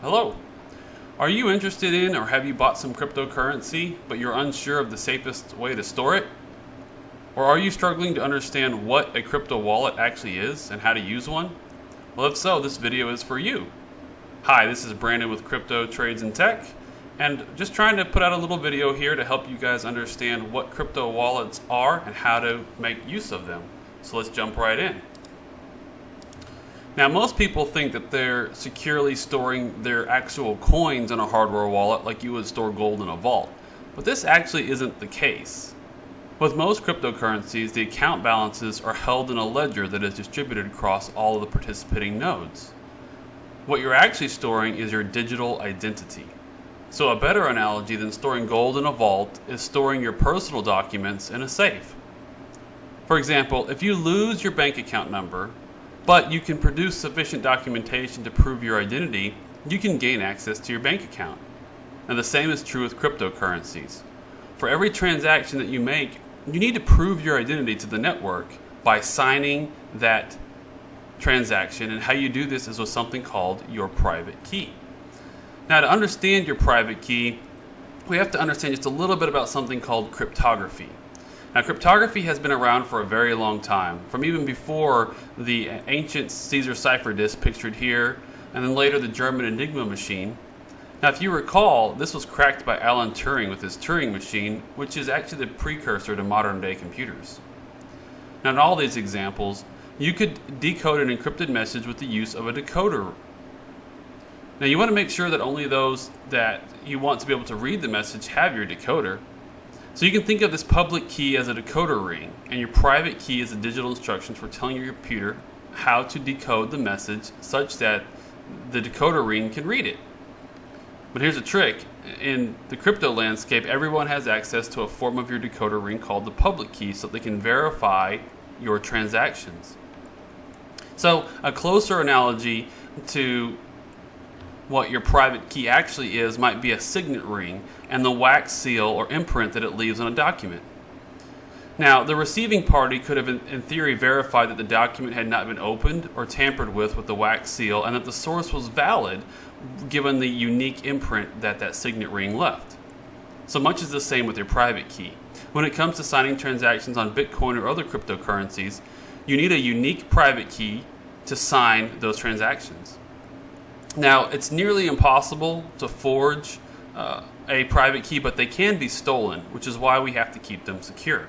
Hello. Are you interested in or have you bought some cryptocurrency, but you're unsure of the safest way to store it? Or are you struggling to understand what a crypto wallet actually is and how to use one? Well, if so, this video is for you. Hi, this is Brandon with Crypto Trades and Tech, and just trying to put out a little video here to help you guys understand what crypto wallets are and how to make use of them. So let's jump right in. Now, most people think that they're securely storing their actual coins in a hardware wallet like you would store gold in a vault. But this actually isn't the case. With most cryptocurrencies, the account balances are held in a ledger that is distributed across all of the participating nodes. What you're actually storing is your digital identity. So a better analogy than storing gold in a vault is storing your personal documents in a safe. For example, if you lose your bank account number, but you can produce sufficient documentation to prove your identity, you can gain access to your bank account. And the same is true with cryptocurrencies. For every transaction that you make, you need to prove your identity to the network by signing that transaction, and how you do this is with something called your private key. Now, to understand your private key, we have to understand just a little bit about something called cryptography. Now, cryptography has been around for a very long time, from even before the ancient Caesar cipher disk pictured here, and then later the German Enigma machine. Now, if you recall, this was cracked by Alan Turing with his Turing machine, which is actually the precursor to modern-day computers. Now, in all these examples, you could decode an encrypted message with the use of a decoder. Now, you want to make sure that only those that you want to be able to read the message have your decoder. So you can think of this public key as a decoder ring, and your private key is the digital instructions for telling your computer how to decode the message such that the decoder ring can read it. But here's a trick. In the crypto landscape, everyone has access to a form of your decoder ring called the public key so they can verify your transactions. So a closer analogy to what your private key actually is might be a signet ring and the wax seal or imprint that it leaves on a document. Now, the receiving party could have in theory verified that the document had not been opened or tampered with the wax seal, and that the source was valid given the unique imprint that that signet ring left. So much is the same with your private key. When it comes to signing transactions on Bitcoin or other cryptocurrencies, you need a unique private key to sign those transactions. Now, it's nearly impossible to forge a private key, but they can be stolen, which is why we have to keep them secure.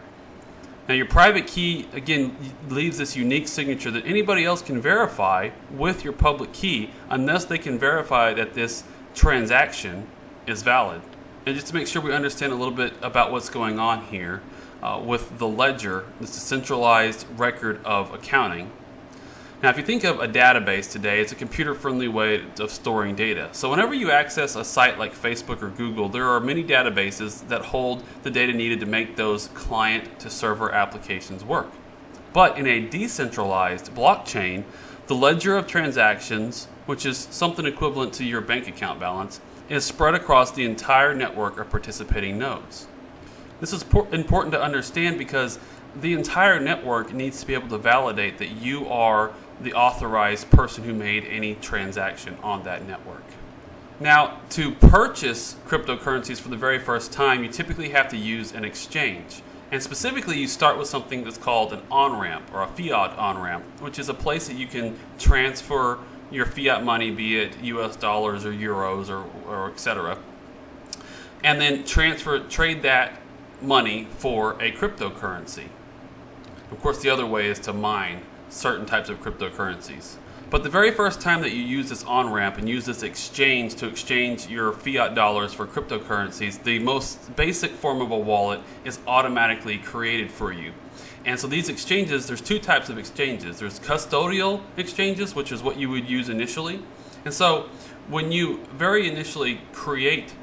Now, your private key, again, leaves this unique signature that anybody else can verify with your public key unless they can verify that this transaction is valid. And just to make sure we understand a little bit about what's going on here with the ledger, this decentralized record of accounting. Now, if you think of a database today, it's a computer-friendly way of storing data. So whenever you access a site like Facebook or Google, there are many databases that hold the data needed to make those client-to-server applications work. But in a decentralized blockchain, the ledger of transactions, which is something equivalent to your bank account balance, is spread across the entire network of participating nodes. This is important to understand because the entire network needs to be able to validate that you are the authorized person who made any transaction on that network. Now, to purchase cryptocurrencies for the very first time, you typically have to use an exchange. And specifically, you start with something that's called an on-ramp or a fiat on-ramp, which is a place that you can transfer your fiat money, be it US dollars or euros or etc., and then trade that money for a cryptocurrency. Of course, the other way is to mine certain types of cryptocurrencies. But the very first time that you use this on-ramp and use this exchange to exchange your fiat dollars for cryptocurrencies, the most basic form of a wallet is automatically created for you. And so these exchanges, there's two types of exchanges. There's custodial exchanges, which is what you would use initially. And so when you very initially create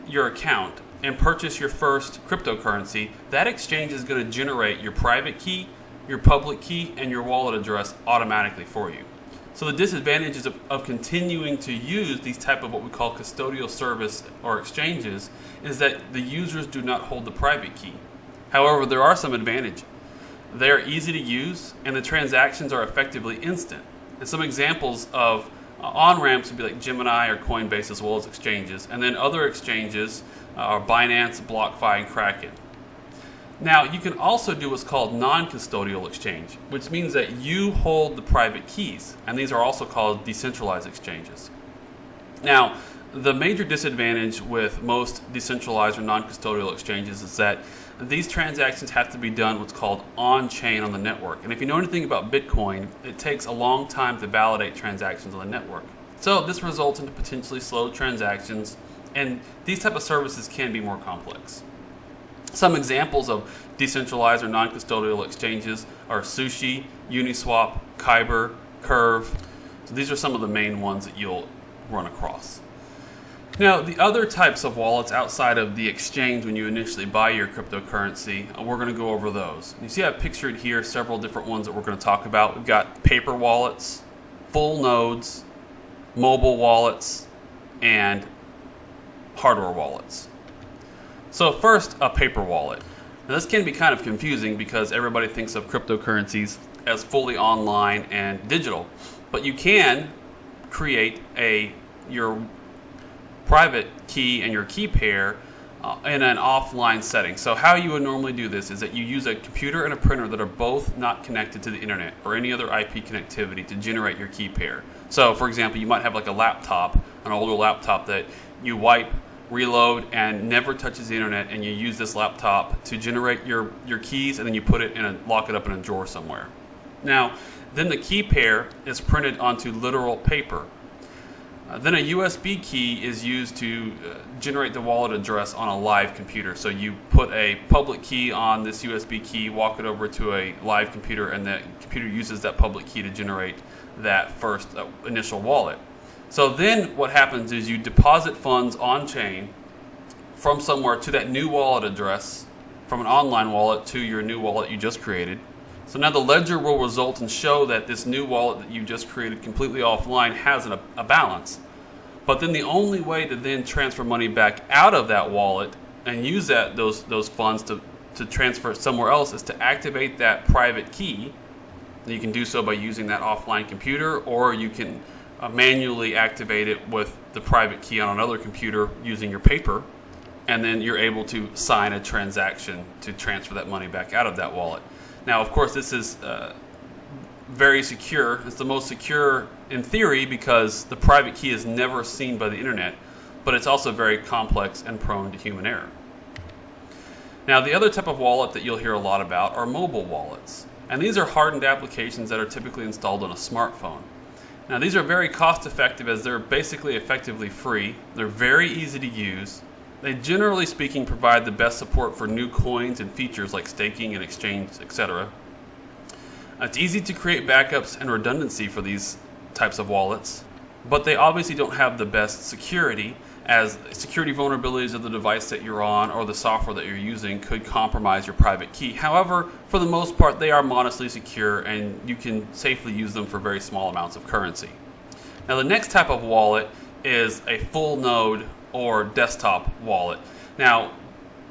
your account and purchase your first cryptocurrency, that exchange is going to generate your private key, your public key, and your wallet address automatically for you. So the disadvantages of continuing to use these type of what we call custodial service or exchanges is that the users do not hold the private key. However, there are some advantages. They are easy to use, and the transactions are effectively instant. And some examples of On-ramps would be like Gemini or Coinbase, as well as exchanges. And then other exchanges are Binance, BlockFi, and Kraken. Now, you can also do what's called non-custodial exchange, which means that you hold the private keys, and these are also called decentralized exchanges. Now, the major disadvantage with most decentralized or non-custodial exchanges is that these transactions have to be done what's called on-chain on the network. And if you know anything about Bitcoin, it takes a long time to validate transactions on the network. So this results in potentially slow transactions, and these type of services can be more complex. Some examples of decentralized or non-custodial exchanges are Sushi, Uniswap, Kyber, Curve. So these are some of the main ones that you'll run across. Now, the other types of wallets outside of the exchange when you initially buy your cryptocurrency, we're going to go over those. You see I've pictured here several different ones that we're going to talk about. We've got paper wallets, full nodes, mobile wallets, and hardware wallets. So first, a paper wallet. Now, this can be kind of confusing because everybody thinks of cryptocurrencies as fully online and digital, but you can create your private key and your key pair in an offline setting. So how you would normally do this is that you use a computer and a printer that are both not connected to the internet or any other IP connectivity to generate your key pair. So for example, you might have like a laptop, an older laptop that you wipe, reload, and never touches the internet, and you use this laptop to generate your keys, and then you put it lock it up in a drawer somewhere. Now, then the key pair is printed onto literal paper. Then a USB key is used to generate the wallet address on a live computer. So you put a public key on this USB key, walk it over to a live computer, and the computer uses that public key to generate that first initial wallet. So then what happens is you deposit funds on-chain from somewhere to that new wallet address, from an online wallet to your new wallet you just created. So now the ledger will result and show that this new wallet that you just created completely offline has a balance. But then the only way to then transfer money back out of that wallet and use those funds to transfer it somewhere else is to activate that private key. You can do so by using that offline computer, or you can manually activate it with the private key on another computer using your paper, and then you're able to sign a transaction to transfer that money back out of that wallet. Now, of course, this is very secure. It's the most secure in theory because the private key is never seen by the internet, but it's also very complex and prone to human error. Now, the other type of wallet that you'll hear a lot about are mobile wallets. And these are hardened applications that are typically installed on a smartphone. Now, these are very cost effective as they're basically effectively free. They're very easy to use. They, generally speaking, provide the best support for new coins and features like staking and exchange, etc. It's easy to create backups and redundancy for these types of wallets, but they obviously don't have the best security, as security vulnerabilities of the device that you're on or the software that you're using could compromise your private key. However, for the most part, they are modestly secure and you can safely use them for very small amounts of currency. Now, the next type of wallet is a full node or desktop wallet. Now,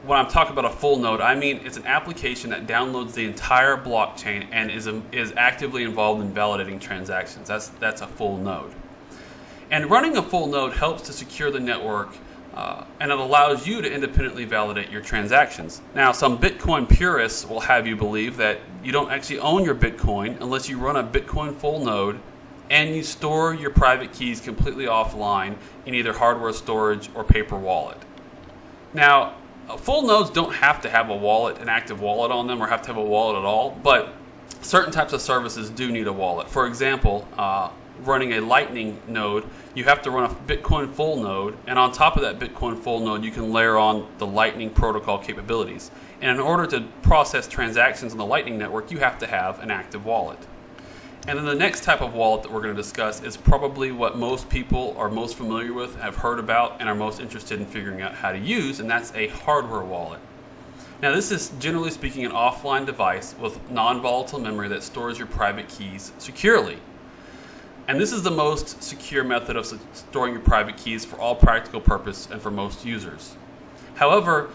when I'm talking about a full node, I mean it's an application that downloads the entire blockchain and is actively involved in validating transactions. That's a full node. And running a full node helps to secure the network, and it allows you to independently validate your transactions. Now, some Bitcoin purists will have you believe that you don't actually own your Bitcoin unless you run a Bitcoin full node and you store your private keys completely offline in either hardware storage or paper wallet. Now, full nodes don't have to have a wallet, an active wallet on them, or have to have a wallet at all, but certain types of services do need a wallet. For example, running a Lightning node, you have to run a Bitcoin full node, and on top of that Bitcoin full node, you can layer on the Lightning protocol capabilities. And in order to process transactions on the Lightning network, you have to have an active wallet. And then the next type of wallet that we're going to discuss is probably what most people are most familiar with, have heard about, and are most interested in figuring out how to use, and that's a hardware wallet. Now, this is generally speaking an offline device with non-volatile memory that stores your private keys securely. And this is the most secure method of storing your private keys for all practical purpose and for most users. However,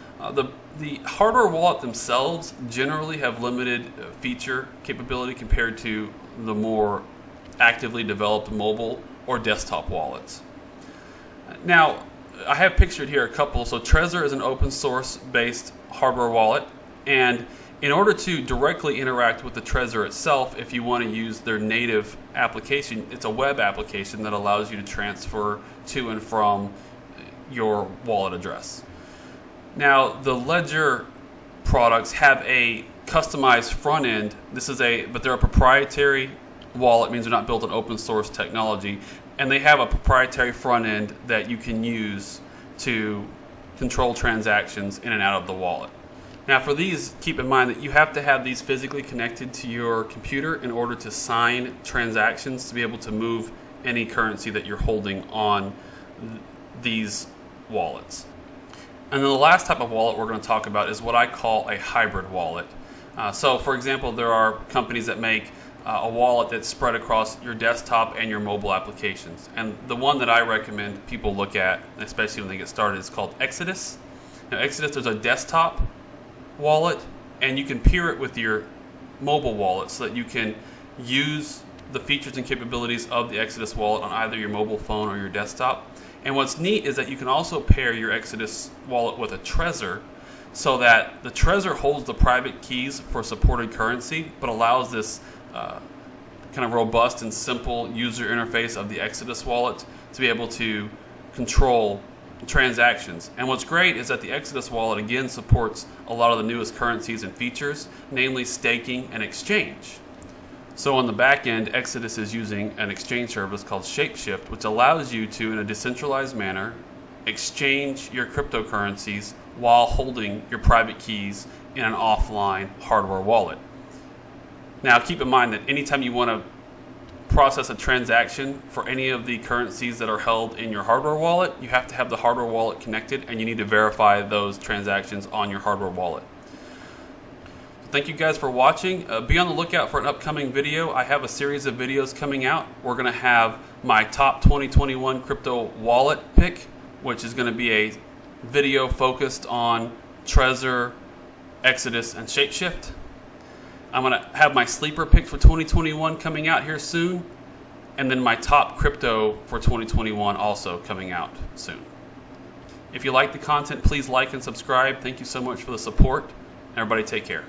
the hardware wallet themselves generally have limited feature capability compared to the more actively developed mobile or desktop wallets. Now, I have pictured here a couple. So Trezor is an open source based hardware wallet, and in order to directly interact with the Trezor itself, if you want to use their native application, it's a web application that allows you to transfer to and from your wallet address. Now, the Ledger products have a customized front end. But they're a proprietary wallet, means they're not built on open source technology, and they have a proprietary front end that you can use to control transactions in and out of the wallet. Now, for these, keep in mind that you have to have these physically connected to your computer in order to sign transactions to be able to move any currency that you're holding on these wallets. And then the last type of wallet we're going to talk about is what I call a hybrid wallet. So, for example, there are companies that make a wallet that's spread across your desktop and your mobile applications. And the one that I recommend people look at, especially when they get started, is called Exodus. Now, Exodus, there's a desktop wallet, and you can pair it with your mobile wallet so that you can use the features and capabilities of the Exodus wallet on either your mobile phone or your desktop. And what's neat is that you can also pair your Exodus wallet with a Trezor, so that the Trezor holds the private keys for supported currency, but allows this kind of robust and simple user interface of the Exodus wallet to be able to control transactions. And what's great is that the Exodus wallet again supports a lot of the newest currencies and features, namely staking and exchange. So on the back end, Exodus is using an exchange service called Shapeshift, which allows you to, in a decentralized manner, exchange your cryptocurrencies while holding your private keys in an offline hardware wallet. Now, keep in mind that anytime you want to process a transaction for any of the currencies that are held in your hardware wallet, you have to have the hardware wallet connected, and you need to verify those transactions on your hardware wallet. Thank you guys for watching. Be on the lookout for an upcoming video. I have a series of videos coming out. We're going to have my top 2021 crypto wallet pick, which is going to be a video focused on Trezor, Exodus, and Shapeshift. I'm going to have my sleeper picks for 2021 coming out here soon, and then my top crypto for 2021 also coming out soon. If you like the content, please like and subscribe. Thank you so much for the support. Everybody take care.